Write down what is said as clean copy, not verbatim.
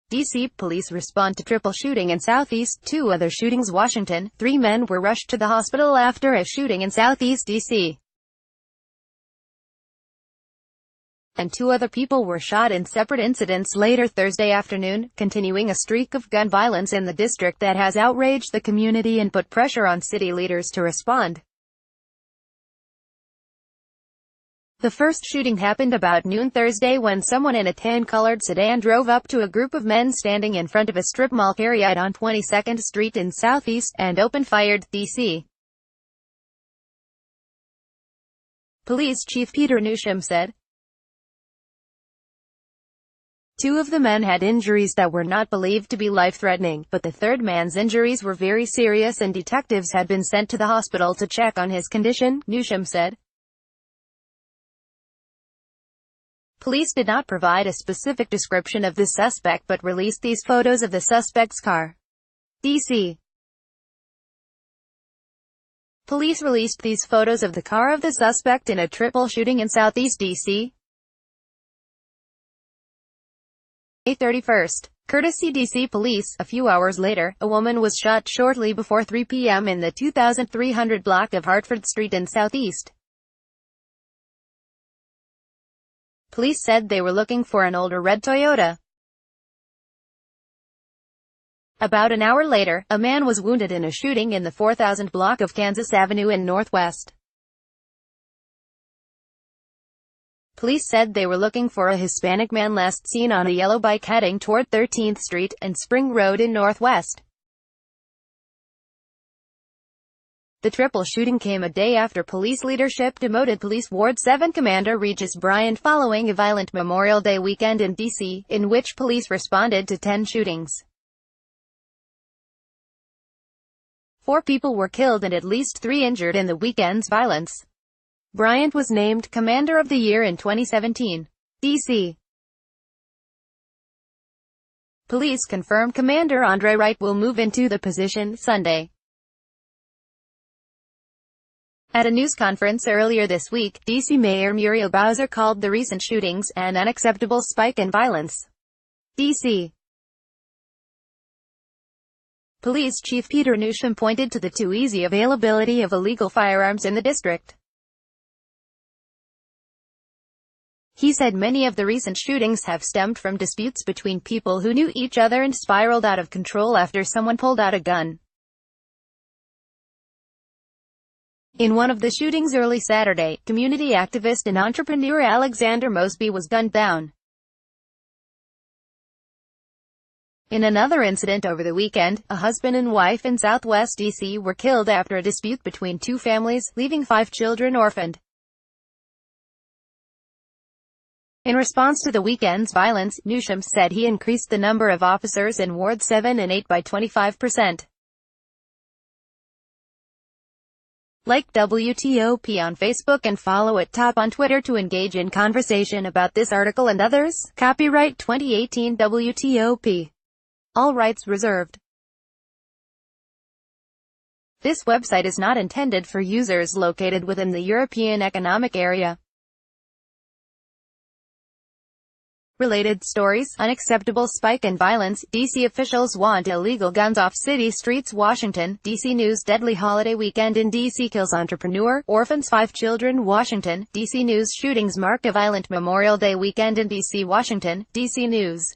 D.C. police respond to triple shooting in Southeast, 2 other shootings. Washington, 3 men were rushed to the hospital after a shooting in Southeast D.C. and 2 other people were shot in separate incidents later Thursday afternoon, continuing a streak of gun violence in the district that has outraged the community and put pressure on city leaders to respond. The first shooting happened about noon Thursday when someone in a tan-colored sedan drove up to a group of men standing in front of a strip mall area on 22nd Street in Southeast, and opened-fired, D.C. Police Chief Peter Newsham said. 2 of the men had injuries that were not believed to be life-threatening, but the third man's injuries were very serious and detectives had been sent to the hospital to check on his condition, Newsham said. Police did not provide a specific description of the suspect but released these photos of the suspect's car. D.C. Police released these photos of the car of the suspect in a triple shooting in Southeast D.C. May 31st. Courtesy D.C. Police. A few hours later, a woman was shot shortly before 3 p.m. in the 2300 block of Hartford Street in Southeast. Police said they were looking for an older red Toyota. About an hour later, a man was wounded in a shooting in the 4000 block of Kansas Avenue in Northwest. Police said they were looking for a Hispanic man last seen on a yellow bike heading toward 13th Street and Spring Road in Northwest. The triple shooting came a day after police leadership demoted Police Ward 7 Commander Regis Bryant following a violent Memorial Day weekend in D.C., in which police responded to 10 shootings. 4 people were killed and at least 3 injured in the weekend's violence. Bryant was named Commander of the Year in 2017. D.C. Police confirmed Commander Andre Wright will move into the position Sunday. At a news conference earlier this week, D.C. Mayor Muriel Bowser called the recent shootings an unacceptable spike in violence. D.C. Police Chief Peter Newsham pointed to the too easy availability of illegal firearms in the district. He said many of the recent shootings have stemmed from disputes between people who knew each other and spiraled out of control after someone pulled out a gun. In one of the shootings early Saturday, community activist and entrepreneur Alexander Mosby was gunned down. In another incident over the weekend, a husband and wife in Southwest D.C. were killed after a dispute between 2 families, leaving 5 children orphaned. In response to the weekend's violence, Newsham said he increased the number of officers in Ward 7 and 8 by 25%. Like WTOP on Facebook and follow at Top on Twitter to engage in conversation about this article and others. Copyright 2018 WTOP. All rights reserved. This website is not intended for users located within the European Economic Area. Related stories: unacceptable spike in violence, D.C. officials want illegal guns off city streets. Washington, D.C. News: deadly holiday weekend in D.C. kills entrepreneur, orphans 5 children. Washington, D.C. News: shootings mark a violent Memorial Day weekend in D.C. Washington, D.C. News.